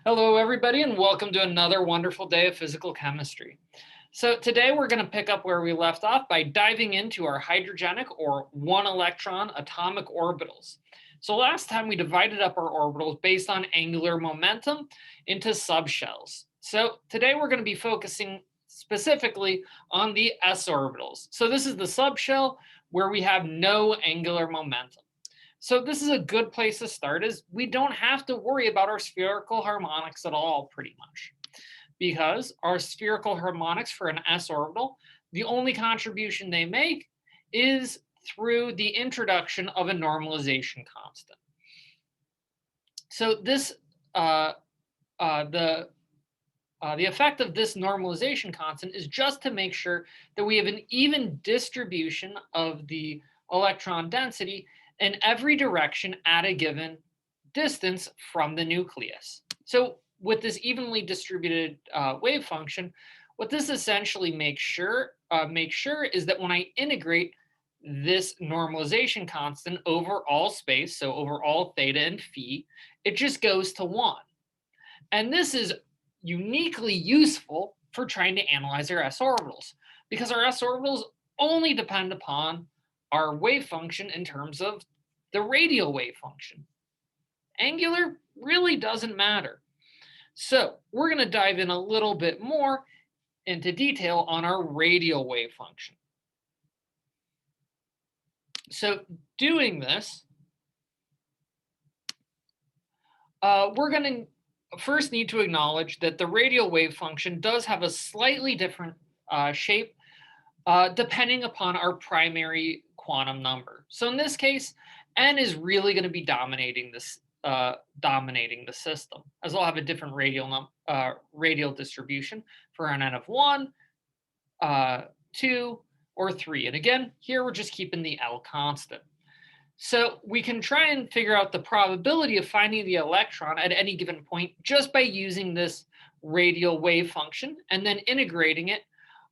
Hello, everybody, and welcome to another wonderful day of physical chemistry. So today we're going to pick up where we left off by diving into our hydrogenic or one electron atomic orbitals. So last time we divided up our orbitals based on angular momentum into subshells. So today we're going to be focusing specifically on the s orbitals. So this is the subshell where we have no angular momentum. So this is a good place to start, as we don't have to worry about our spherical harmonics at all, pretty much, because our spherical harmonics for an s orbital, the only contribution they make is through the introduction of a normalization constant. So this uh, uh, the effect of this normalization constant is just to make sure that we have an even distribution of the electron density in every direction at a given distance from the nucleus. So with this evenly distributed wave function, what this essentially makes sure is that when I integrate this normalization constant over all space, so over all theta and phi, it just goes to 1. And this is uniquely useful for trying to analyze our s orbitals, because our s orbitals only depend upon our wave function in terms of the radial wave function. Angular really doesn't matter. So we're going to dive in a little bit more into detail on our radial wave function. So doing this, we're going to first need to acknowledge that the radial wave function does have a slightly different shape depending upon our primary quantum number. So in this case, n is really going to be dominating the system, as I'll have a different radial distribution for an n of 1, 2, or 3. And again, here we're just keeping the L constant. So we can try and figure out the probability of finding the electron at any given point just by using this radial wave function and then integrating it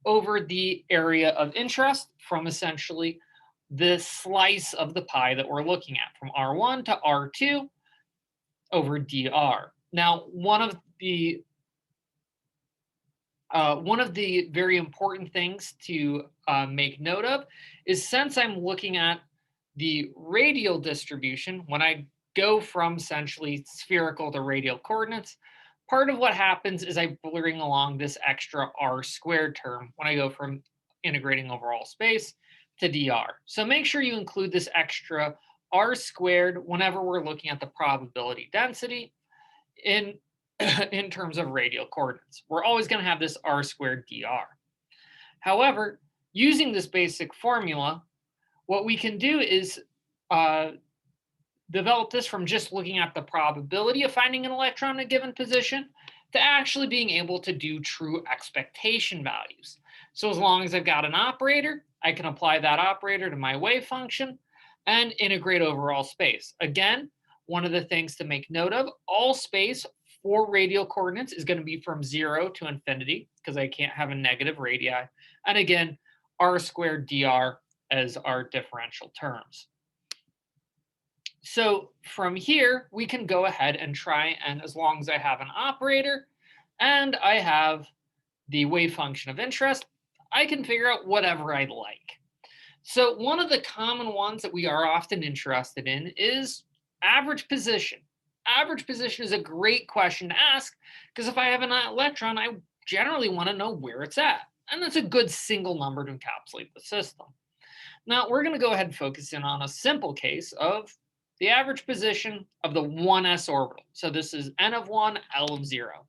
over the area of interest from essentially the slice of the pie that we're looking at, from R1 to R2 over dr. Now, one of the very important things to make note of is, since I'm looking at the radial distribution, when I go from essentially spherical to radial coordinates, part of what happens is I bring along this extra r squared term when I go from integrating over all space to dr. So make sure you include this extra r squared whenever we're looking at the probability density in in terms of radial coordinates. We're always going to have this r squared dr. However, using this basic formula, what we can do is uh, develop this from just looking at the probability of finding an electron in a given position to actually being able to do true expectation values. So as long as I've got an operator, I can apply that operator to my wave function and integrate over all space. Again, one of the things to make note of, all space for radial coordinates is going to be from 0 to infinity, because I can't have a negative radii. And again, r squared dr as our differential terms. So from here, we can go ahead and try, and as long as I have an operator and I have the wave function of interest, I can figure out whatever I like. So one of the common ones that we are often interested in is average position. Average position is a great question to ask, because if I have an electron, I generally want to know where it's at. And that's a good single number to encapsulate the system. Now, we're going to go ahead and focus in on a simple case of the average position of the 1s orbital. So this is n of 1, L of 0.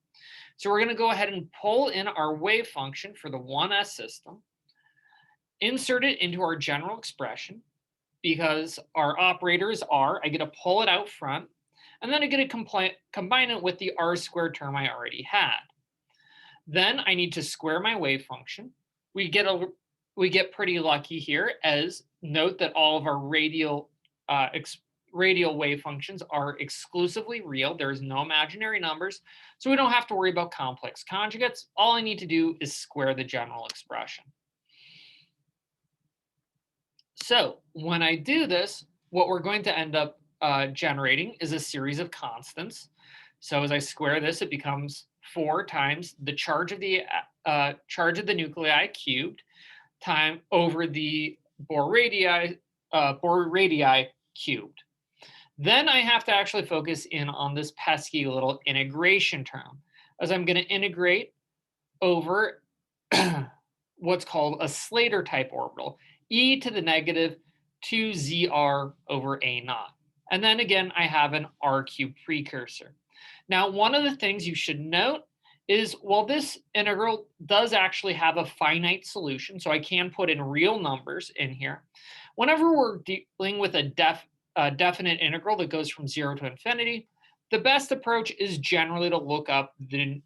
So we're going to go ahead and pull in our wave function for the 1s system, insert it into our general expression. Because our operator is r, I get to pull it out front, and then I get to combine it with the r squared term I already had. Then I need to square my wave function. We get pretty lucky here, as note that all of our radial wave functions are exclusively real. There's no imaginary numbers, so we don't have to worry about complex conjugates. All I need to do is square the general expression. So when I do this, what we're going to end up generating is a series of constants So as I square this, it becomes 4 times the charge of the nuclei cubed time over the Bohr radii cubed. Then I have to actually focus in on this pesky little integration term, as I'm going to integrate over what's called a Slater type orbital, e to the negative 2zr over a naught. And then again, I have an r cubed precursor. Now, one of the things you should note is, while this integral does actually have a finite solution, so I can put in real numbers in here, whenever we're dealing with a definite integral that goes from 0 to infinity, the best approach is generally to look up the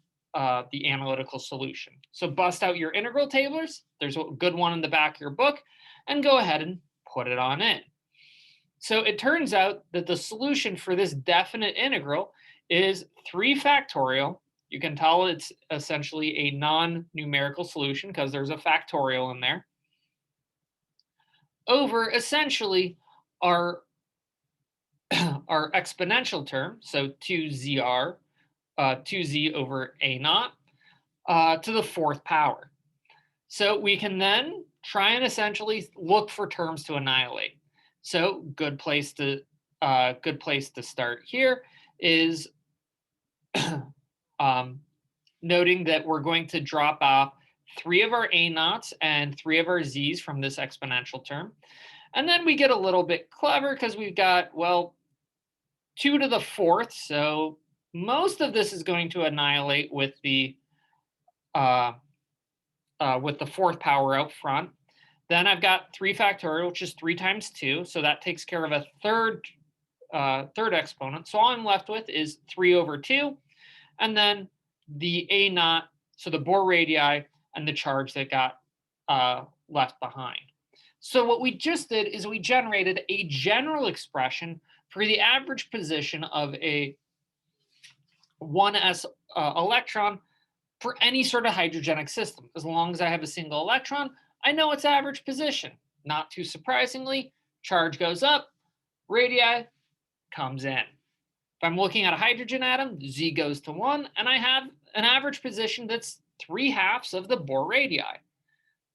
analytical solution. So bust out your integral tables. There's a good one in the back of your book, and go ahead and put it on in. So it turns out that the solution for this definite integral is 3 factorial. You can tell it's essentially a non-numerical solution because there's a factorial in there, over essentially our exponential term, so 2zr, 2z over a naught, to the 4th power. So we can then try and essentially look for terms to annihilate. So good place to start here is noting that we're going to drop off 3 of our a naughts and 3 of our z's from this exponential term. And then we get a little bit clever because we've got, well, 2 to the 4th. So most of this is going to annihilate with the 4th power out front. Then I've got 3 factorial, which is 3 times 2. So that takes care of a third exponent. So all I'm left with is 3 over 2. And then the a naught, so the Bohr radii, and the charge that got left behind. So what we just did is we generated a general expression for the average position of a 1s electron for any sort of hydrogenic system. As long as I have a single electron, I know its average position. Not too surprisingly, charge goes up, radii comes in. If I'm looking at a hydrogen atom, Z goes to 1, and I have an average position that's 3/2 of the Bohr radii.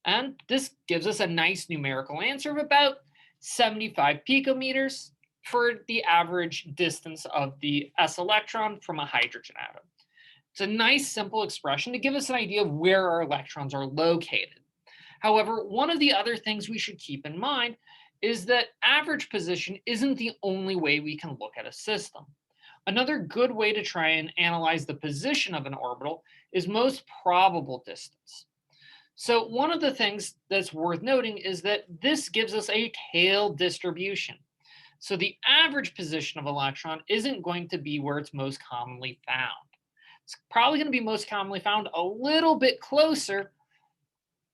And this gives us a nice numerical answer of about 75 picometers for the average distance of the s electron from a hydrogen atom. It's a nice, simple expression to give us an idea of where our electrons are located. However, one of the other things we should keep in mind is that average position isn't the only way we can look at a system. Another good way to try and analyze the position of an orbital is most probable distance. So one of the things that's worth noting is that this gives us a tail distribution. So the average position of an electron isn't going to be where it's most commonly found. It's probably going to be most commonly found a little bit closer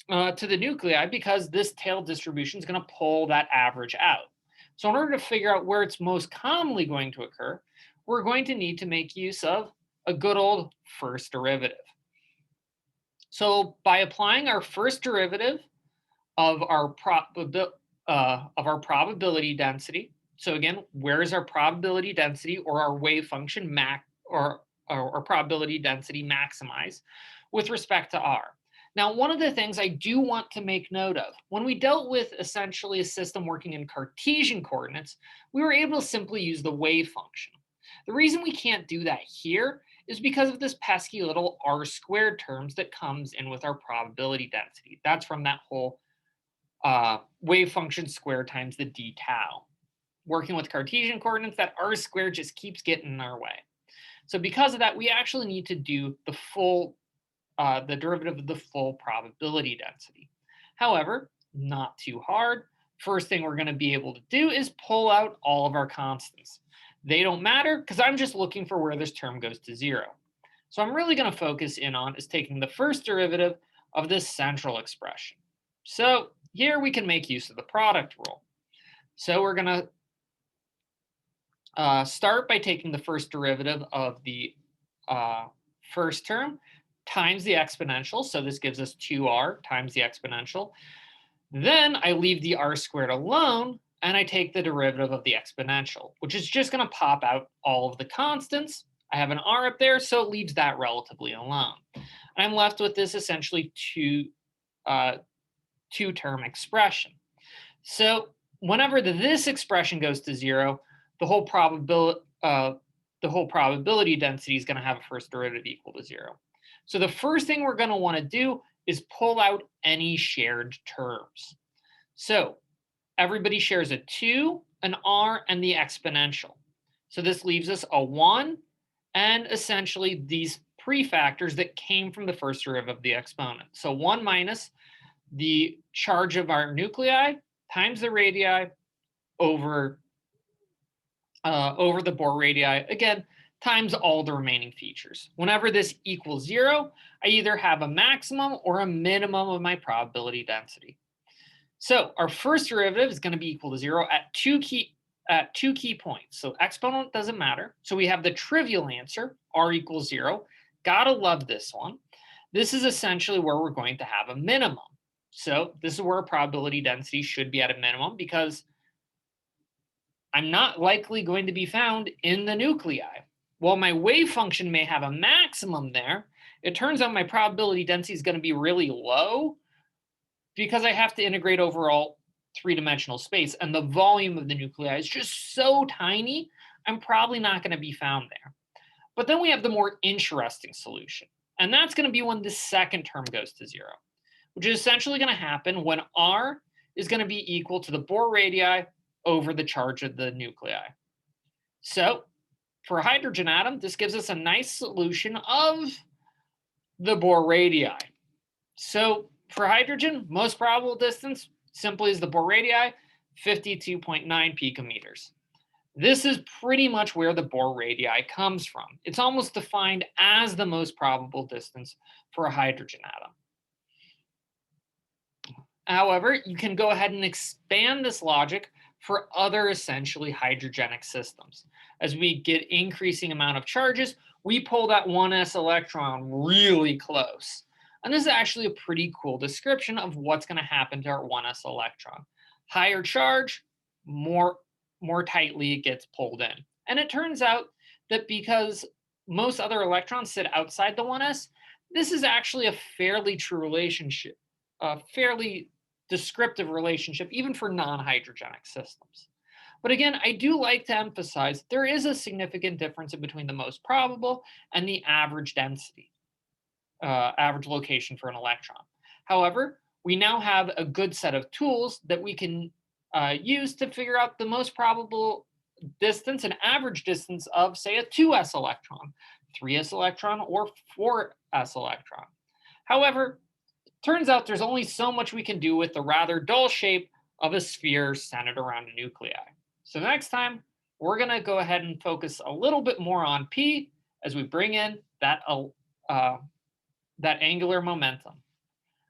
to the nuclei, because this tail distribution is going to pull that average out. So in order to figure out where it's most commonly going to occur, we're going to need to make use of a good old first derivative. So by applying our first derivative of our probability density, so again, where is our probability density or our wave function or probability density maximize with respect to r? Now, one of the things I do want to make note of, when we dealt with essentially a system working in Cartesian coordinates, we were able to simply use the wave function. The reason we can't do that here is because of this pesky little r squared terms that comes in with our probability density. That's from that whole wave function squared times the d tau. Working with Cartesian coordinates, that r squared just keeps getting in our way. So because of that, we actually need to do the full, the derivative of the full probability density. However, not too hard. First thing we're going to be able to do is pull out all of our constants. They don't matter because I'm just looking for where this term goes to 0. So I'm really going to focus in on is taking the first derivative of this central expression. So here we can make use of the product rule. So we're going to start by taking the first derivative of the first term times the exponential. So this gives us 2r times the exponential. Then I leave the r squared alone, and I take the derivative of the exponential, which is just going to pop out all of the constants I have an R up there, so it leaves that relatively alone. And I'm left with this essentially two-term expression. So whenever this expression goes to 0, the whole probability density is going to have a first derivative equal to 0. So the first thing we're going to want to do is pull out any shared terms. So everybody shares a 2, an r, and the exponential. So this leaves us a 1 and essentially these prefactors that came from the first derivative of the exponent. So 1 minus the charge of our nuclei times the radii over the Bohr radii, again, times all the remaining features. Whenever this equals 0, I either have a maximum or a minimum of my probability density. So our first derivative is going to be equal to 0 at two key points. So exponent doesn't matter. So we have the trivial answer, r equals 0. Gotta love this one. This is essentially where we're going to have a minimum. So this is where a probability density should be at a minimum because I'm not likely going to be found in the nuclei. While my wave function may have a maximum there, it turns out my probability density is going to be really low because I have to integrate overall three-dimensional space, and the volume of the nuclei is just so tiny, I'm probably not going to be found there. But then we have the more interesting solution, and that's going to be when the second term goes to 0, which is essentially going to happen when r is going to be equal to the Bohr radii over the charge of the nuclei. So for a hydrogen atom, this gives us a nice solution of the Bohr radii. So for hydrogen, most probable distance simply is the Bohr radii, 52.9 picometers. This is pretty much where the Bohr radii comes from. It's almost defined as the most probable distance for a hydrogen atom. However, you can go ahead and expand this logic for other essentially hydrogenic systems. As we get increasing amount of charges, we pull that 1s electron really close. And this is actually a pretty cool description of what's going to happen to our 1s electron. Higher charge, more tightly it gets pulled in. And it turns out that because most other electrons sit outside the 1s, this is actually a fairly true relationship, a fairly descriptive relationship, even for non-hydrogenic systems. But again, I do like to emphasize there is a significant difference in between the most probable and the average density, average location for an electron. However, we now have a good set of tools that we can use to figure out the most probable distance and average distance of, say, a 2s electron, 3s electron, or 4s electron. However, turns out there's only so much we can do with the rather dull shape of a sphere centered around a nuclei. So next time, we're going to go ahead and focus a little bit more on P as we bring in that angular momentum.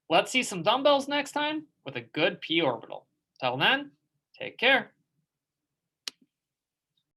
Let's see some dumbbells next time with a good P orbital. Till then, take care.